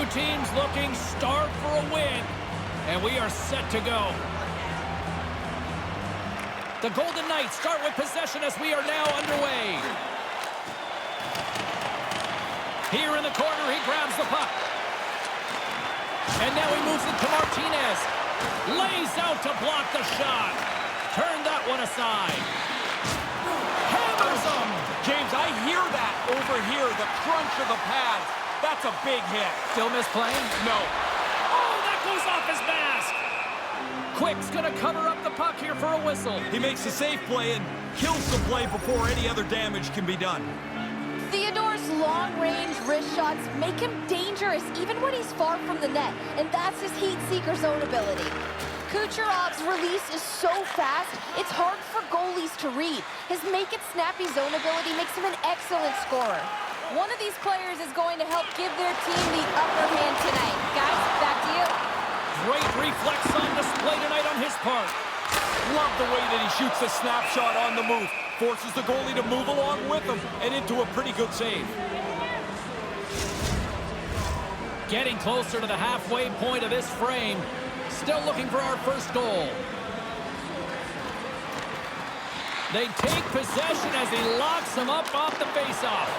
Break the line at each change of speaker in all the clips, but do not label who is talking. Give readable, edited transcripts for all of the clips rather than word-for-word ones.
Two teams looking starved for a win, and we are set to go. The Golden Knights start with possession as we are now underway. Here in the corner, he grabs the puck. And now he moves it to Martinez. Lays out to block the shot. Turn that one aside. Hammers him.
James, I hear that over here, the crunch of the pads. That's a big hit.
Still misplaying?
No.
Oh, that goes off his mask. Quick's going to cover up the puck here for a whistle.
He makes a safe play and kills the play before any other damage can be done.
Theodore's long-range wrist shots make him dangerous even when he's far from the net, and that's his heat-seeker zone ability. Kucherov's release is so fast, it's hard for goalies to read. His make-it-snappy zone ability makes him an excellent scorer. One of these players is going to help give their team the upper hand tonight. Guys, back to you.
Great reflex on display tonight on his part.
Love the way that he shoots a snapshot on the move. Forces the goalie to move along with him and into a pretty good save.
Getting closer to the halfway point of this frame. Still looking for our first goal. They take possession as he locks him up off the faceoff.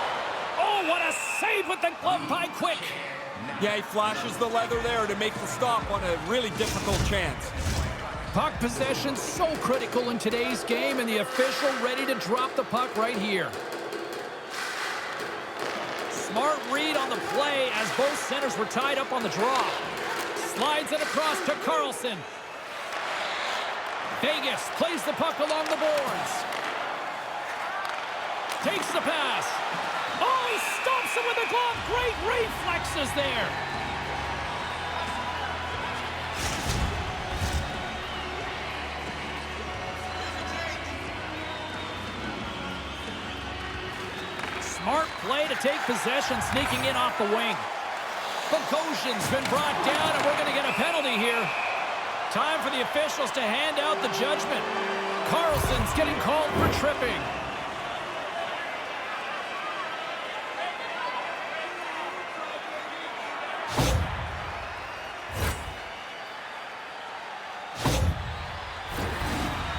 Oh, what a save with the glove by Quick.
Yeah, he flashes the leather there to make the stop on a really difficult chance.
Puck possession so critical in today's game, and the official ready to drop the puck right here. Smart read on the play as both centers were tied up on the draw. Slides it across to Carlson. Vegas plays the puck along the boards. Takes the pass. Oh, he stops him with the glove. Great reflexes there. Smart play to take possession, sneaking in off the wing. Bogosian's been brought down, and we're going to get a penalty here. Time for the officials to hand out the judgment. Carlson's getting called for tripping.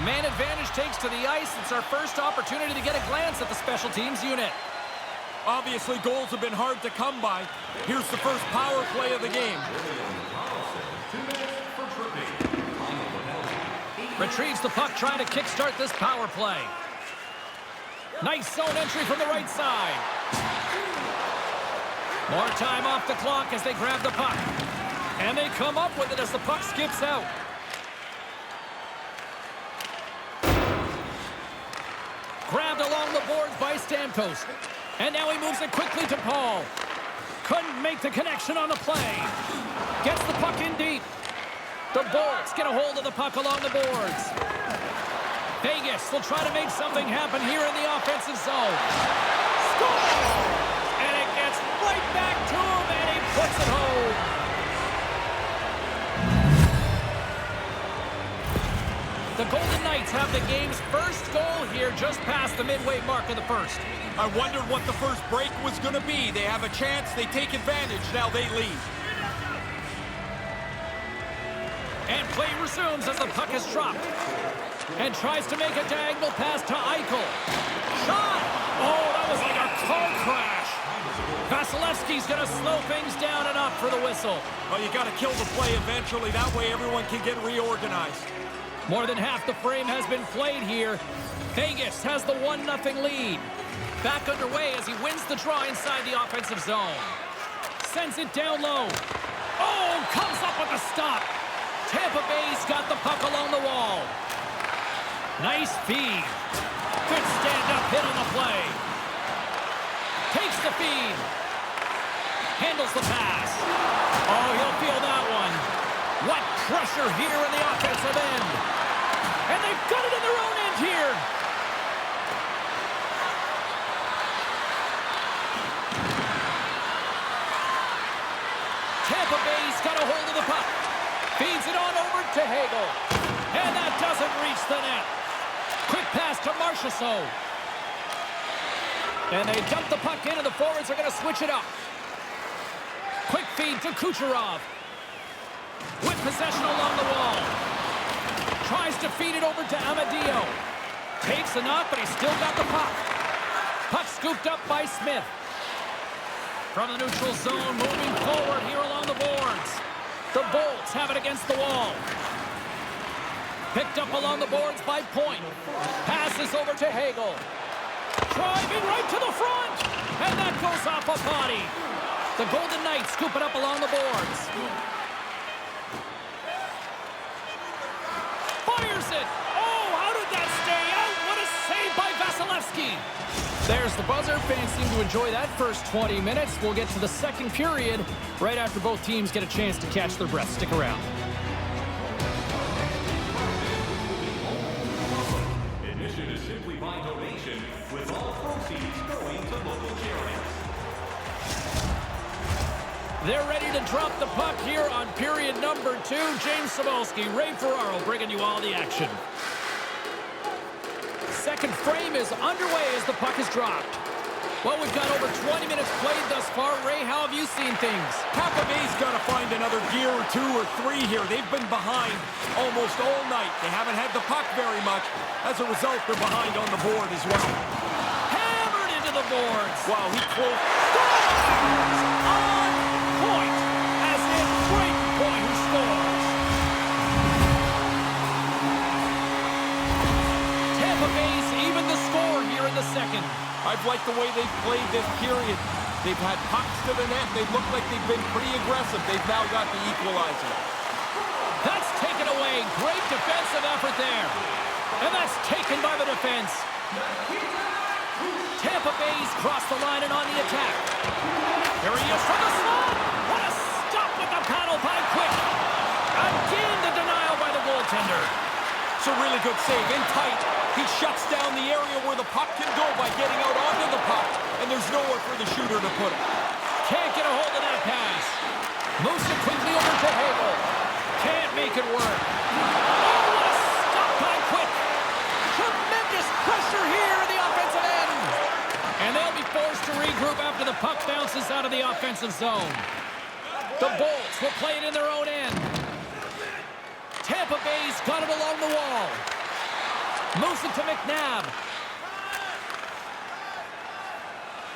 Man advantage takes to the ice. It's our first opportunity to get a glance at the special teams unit.
Obviously, goals have been hard to come by. Here's the first power play of the game.
Retrieves the puck, trying to kickstart this power play. Nice zone entry from the right side. More time off the clock as they grab the puck. And they come up with it as the puck skips out. Grabbed along the boards by Stamkos. And now he moves it quickly to Paul. Couldn't make the connection on the play. Gets the puck in deep. The Bolts get a hold of the puck along the boards. Vegas will try to make something happen here in the offensive zone. Scores! And it gets right back to him, and he puts it home. The Golden Knights have the game's first goal here just past the midway mark of the first.
I wondered what the first break was going to be. They have a chance. They take advantage. Now they lead.
And play resumes as the puck is dropped. And tries to make a diagonal pass to Eichel. Shot! Oh, that was like a car crash. Vasilevsky's going to slow things down enough for the whistle.
Well, you got to kill the play eventually. That way everyone can get reorganized.
More than half the frame has been played here. Vegas has the 1-0 lead. Back underway as he wins the draw inside the offensive zone. Sends it down low. Oh, comes up with a stop. Tampa Bay's got the puck along the wall. Nice feed. Good stand-up hit on the play. Takes the feed. Handles the pass. Oh, he'll feel that one. What pressure here in the offensive end. And they've got it in their own end here. Tampa Bay's got a hold of the puck. Feeds it on over to Hagel. And that doesn't reach the net. Quick pass to Marchessault. And they dump the puck in, and the forwards are going to switch it up. Quick feed to Kucherov. With possession along the wall. Tries to feed it over to Amadio. Takes a knock, but he's still got the puck. Puck scooped up by Smith. From the neutral zone, moving forward here along the boards. The Bolts have it against the wall. Picked up along the boards by Point. Passes over to Hagel. Driving right to the front. And that goes off a body. The Golden Knights scoop it up along the boards. Fires it. Oh, how did that stay out? What a save by Vasilevsky. There's the buzzer. Fans seem to enjoy that first 20 minutes. We'll get to the second period right after both teams get a chance to catch their breath. Stick around.
Admission is simply by donation, with all proceeds going to local charities.
They're ready to drop the puck here on period number 2. James Cybulski, Ray Ferraro bringing you all the action. Second frame is underway as the puck is dropped. Well, we've got over 20 minutes played thus far. Ray, how have you seen things?
Tampa Bay's got to find another gear or 2 or 3 here. They've been behind almost all night. They haven't had the puck very much. As a result, they're behind on the board as well.
Hammered into the boards.
Wow, he closed.
On point, as in great point who scores. Tampa Bay's even the score here in the second.
I've liked the way they've played this period. They've had pucks to the net. They've looked like they've been pretty aggressive. They've now got the equalizer.
That's taken away. Great defensive effort there. And that's taken by the defense. Tampa Bay's crossed the line and on the attack. Here he is from the slot. What a stop with the paddle by Quick. Again, the denial by the goaltender.
It's a really good save. In tight, he shuts down the area where the puck can go by getting out onto the puck. And there's nowhere for the shooter to put it.
Can't get a hold of that pass. Moves it quickly over to Hagel. Can't make it work. Oh, what a stop by Quick. Tremendous pressure here in the offensive end. And they'll be forced to regroup after the puck bounces out of the offensive zone. The Bolts will play it in their own end. Tampa Bay's got it along the wall. Moves it to McNabb.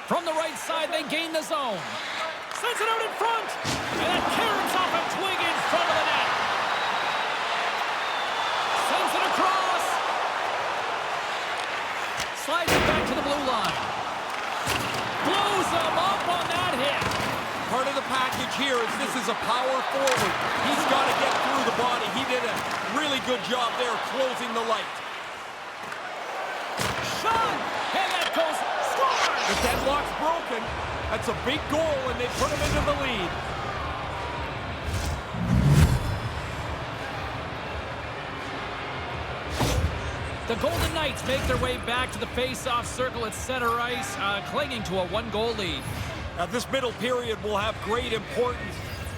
From the right side, they gain the zone. Sends it out in front. And that caroms off a twig in front of the net. Sends it across. Slides it back to the blue line. Blows them up on that hit.
Part of the package here is this is a power forward. He's got to get through the body. He did a really good job there closing the light.
Shot! And that goes. Scores!
The deadlock's broken. That's a big goal, and they put him into the lead.
The Golden Knights make their way back to the face-off circle at center ice, clinging to a one-goal lead.
Now, this middle period will have great importance.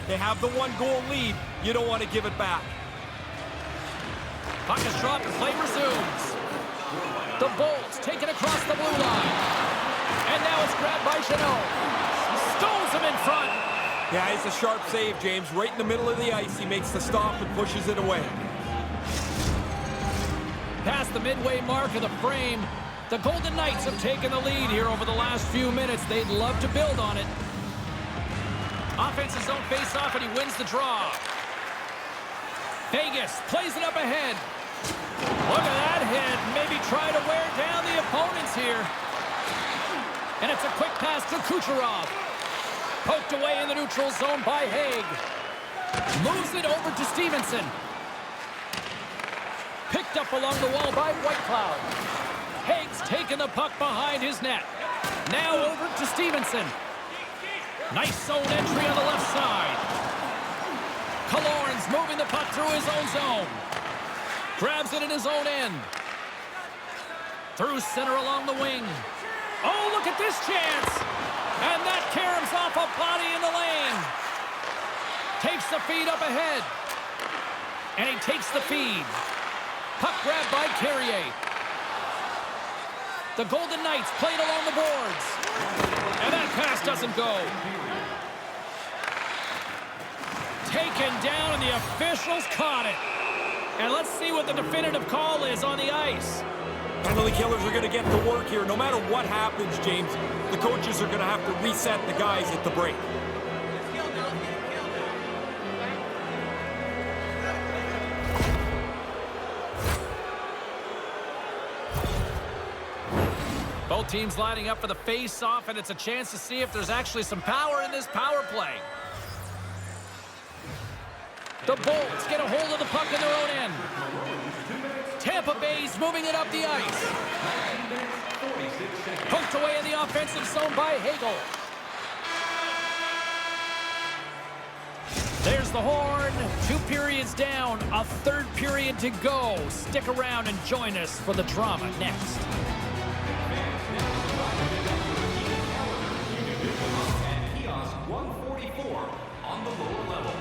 They have the one-goal lead. You don't want to give it back.
Puck is dropped and play resumes. The Bolts take it across the blue line. And now it's grabbed by Janot. Stones him in front.
Yeah, it's a sharp save, James. Right in the middle of the ice, he makes the stop and pushes it away.
Past the midway mark of the frame, the Golden Knights have taken the lead here over the last few minutes. They'd love to build on it. Offensive zone face-off, and he wins the draw. Vegas plays it up ahead. Look at that hit. Maybe try to wear down the opponents here. And it's a quick pass to Kucherov. Poked away in the neutral zone by Haig. Moves it over to Stevenson. Picked up along the wall by Whitecloud. Haig's taken the puck behind his net. Now over to Stevenson. Nice zone entry on the left side. Killorn's moving the puck through his own zone. Grabs it in his own end. Through center along the wing. Oh, look at this chance. And that caroms off a body in the lane. Takes the feed up ahead. And he takes the feed. Puck grabbed by Carrier. The Golden Knights played along the boards. And that pass doesn't go. taken down, and the officials caught it. And let's see what the definitive call is on the ice.
Penalty killers are going to get to work here. No matter what happens, James, the coaches are going to have to reset the guys at the break.
Both teams lining up for the face-off, and it's a chance to see if there's actually some power in this power play. The Bolts get a hold of the puck in their own end. Tampa Bay's moving it up the ice. Poked away in the offensive zone by Hagel. There's the horn. 2 periods down, a 3rd period to go. Stick around and join us for the drama next.
And kiosk 144 on the lower level.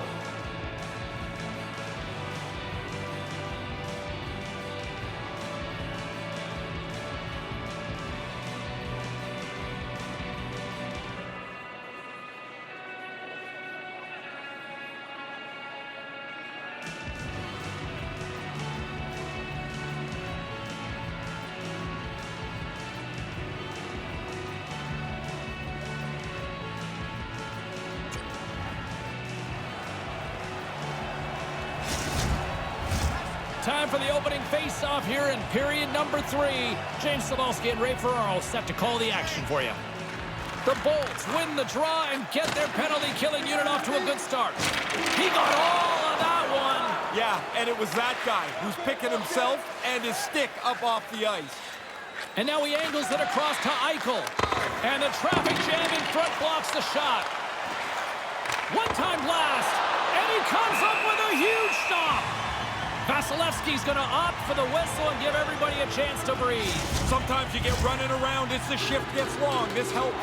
Time for the opening face-off here in period number 3. James Cybulski and Ray Ferraro set to call the action for you. The Bolts win the draw and get their penalty-killing unit off to a good start. He got all of that one.
Yeah, and it was that guy who's picking himself and his stick up off the ice.
And now he angles it across to Eichel. And the traffic jam in front blocks the shot. One-time blast, and he comes up with a huge stop. Vasilevsky's going to opt for the whistle and give everybody a chance to breathe.
Sometimes you get running around as the shift gets long. This helps.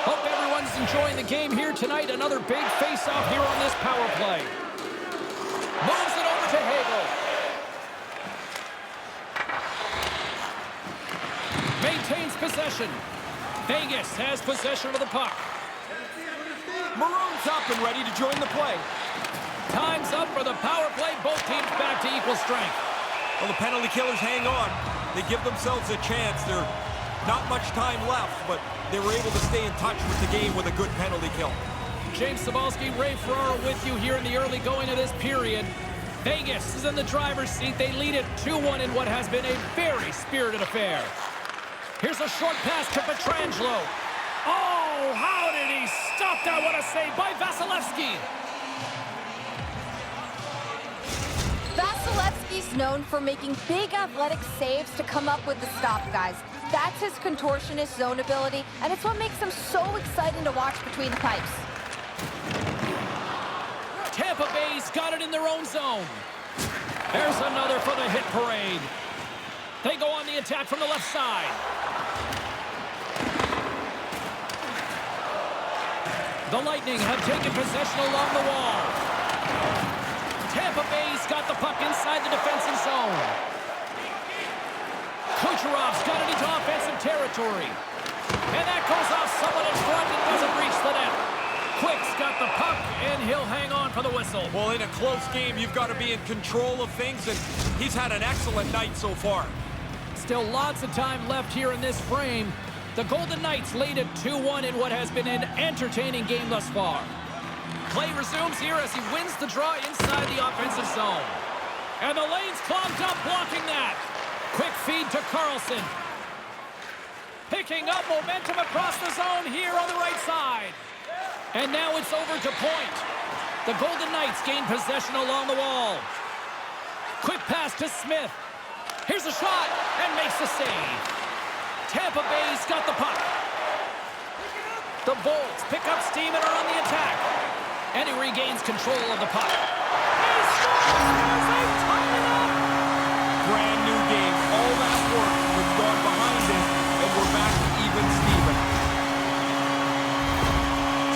Hope everyone's enjoying the game here tonight. Another big face-off here on this power play. Moves it over to Hagel. Maintains possession. Vegas has possession of the puck.
Maroon's up and ready to join the play.
Time's up for the power play. Both teams back to equal strength.
Well, the penalty killers hang on. They give themselves a chance. There's not much time left, but they were able to stay in touch with the game with a good penalty kill.
James Cybulski, Ray Ferraro with you here in the early going of this period. Vegas is in the driver's seat. They lead it 2-1 in what has been a very spirited affair. Here's a short pass to Pietrangelo. Oh, how did he stop that? What a save by Vasilevsky.
Vasilevsky's known for making big athletic saves to come up with the stop, guys. That's his contortionist zone ability, and it's what makes him so exciting to watch between the pipes.
Tampa Bay's got it in their own zone. There's another for the hit parade. They go on the attack from the left side. The Lightning have taken possession along the wall. Tampa Bay's got the puck inside the defensive zone. Kucherov's got it into offensive territory. And that goes off someone in front and doesn't reach the net. Quick's got the puck, and he'll hang on for the whistle.
Well, in a close game, you've got to be in control of things, and he's had an excellent night so far.
Still lots of time left here in this frame. The Golden Knights lead it 2-1 in what has been an entertaining game thus far. Play resumes here as he wins the draw inside the offensive zone. And the lane's clogged up, blocking that. Quick feed to Carlson. Picking up momentum across the zone here on the right side. And now it's over to point. The Golden Knights gain possession along the wall. Quick pass to Smith. Here's a shot, and makes the save. Tampa Bay's got the puck. The Bolts pick up steam and are on the attack. And he regains control of the puck. He scores as they tie it up!
Brand new game. All that work was gone behind it, and we're back to even Steven.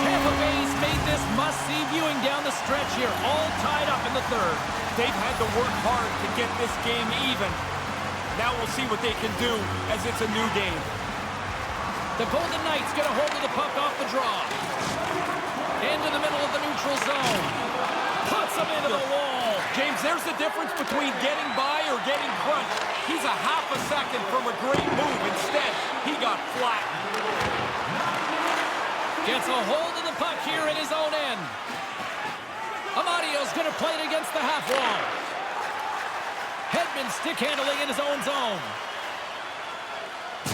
Tampa Bay's made this must-see viewing down the stretch here, all tied up in the third.
They've had to work hard to get this game even. Now we'll see what they can do as it's a new game.
The Golden Knights get a hold of the puck off the draw. Into the middle of the neutral zone. him into the wall.
James, there's the difference between getting by or getting crunched. He's a half a second from a great move. Instead, he got flattened.
Gets a hold of the puck here in his own end. Amadio's going to play it against the half wall. Hedman stick handling in his own zone.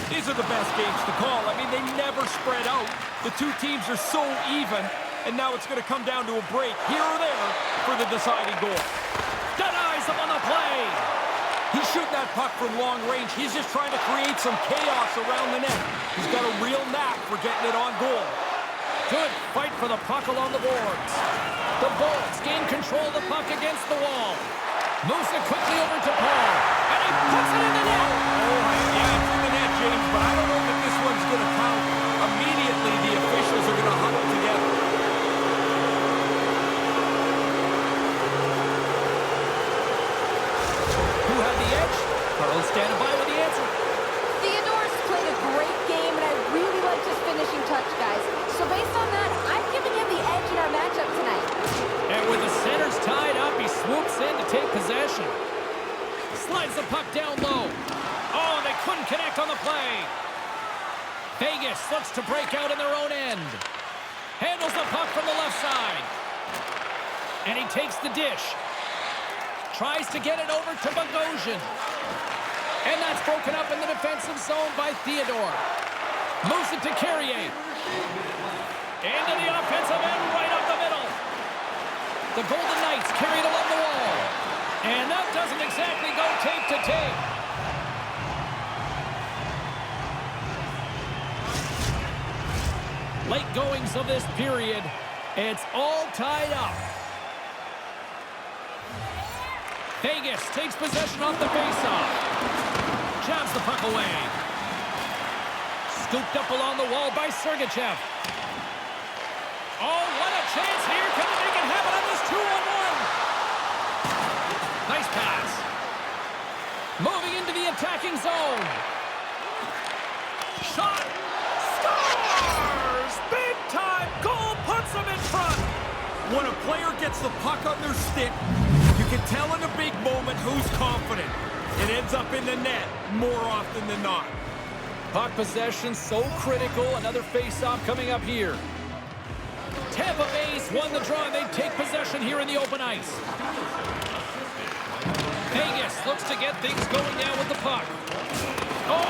These are the best games to call. I mean, they never spread out. The two teams are so even, and now it's going to come down to a break here or there for the deciding goal.
Denies him on the play.
He's shooting that puck from long range. He's just trying to create some chaos around the net. He's got a real knack for getting it on goal.
Good fight for the puck along the boards. The Bolts gain control of the puck against the wall. Moves it quickly over to Paul, and he puts it in the net.
Yeah, it's in the net, James, but I don't know that this one's going to count. Immediately, the officials are going to huddle together.
Who had the edge? Carlos standing by with the answer.
Theodore's played a great game, and I really liked his finishing touch, guys. So based on that, I'm giving him the edge in our matchup tonight.
And with the centers tied up, he swoops in to take possession. Slides the puck down low. Oh, they couldn't connect on the play. Vegas looks to break out in their own end. Handles the puck from the left side. And he takes the dish. Tries to get it over to Bogosian. And that's broken up in the defensive zone by Theodore. Moves it to Carrier. Into the offensive end, right up the middle. The Golden Knights carried along the wall. And that doesn't exactly go tape to tape. Late goings of this period. It's all tied up. Vegas takes possession off the faceoff. Jabs the puck away. Scooped up along the wall by Sergachev. Oh, what a chance here. Can they make it happen on this 2-on-1? Nice pass. Moving into the attacking zone. Shot. Scores! Big time goal puts them in front.
When a player gets the puck on their stick, you can tell in a big moment who's confident. It ends up in the net more often than not.
Puck possession so critical. Another face-off coming up here. Tampa Bay's won the draw, and they take possession here in the open ice. Vegas looks to get things going now with the puck. Oh,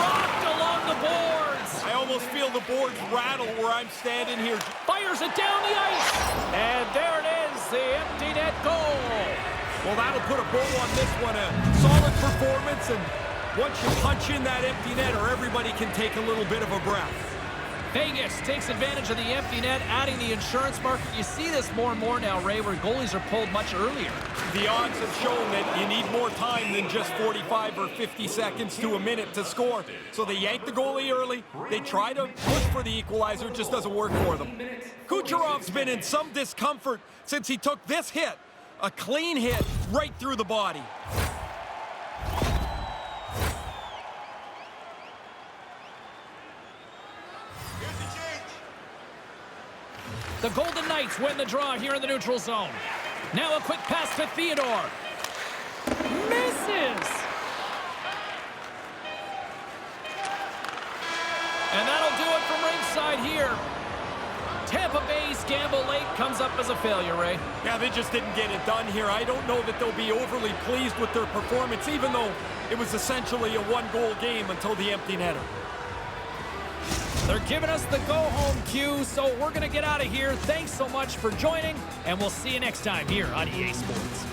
rocked along the boards.
I almost feel the boards rattle where I'm standing here.
Fires it down the ice. And there it is, the empty net goal.
Well, that'll put a bow on this one. A solid performance, and once you punch in that empty netter, everybody can take a little bit of a breath.
Vegas takes advantage of the empty net, adding the insurance market. You see this more and more now, Ray, where goalies are pulled much earlier.
The odds have shown that you need more time than just 45 or 50 seconds to a minute to score. So they yank the goalie early. They try to push for the equalizer. It just doesn't work for them. Kucherov's been in some discomfort since he took this hit. A clean hit right through the body.
The Golden Knights win the draw here in the neutral zone. Now a quick pass to Theodore. Misses! And that'll do it from ringside here. Tampa Bay's gamble late comes up as a failure, Ray.
Yeah, they just didn't get it done here. I don't know that they'll be overly pleased with their performance, even though it was essentially a one-goal game until the empty netter.
They're giving us the go-home cue, so we're going to get out of here. Thanks so much for joining, and we'll see you next time here on EA Sports.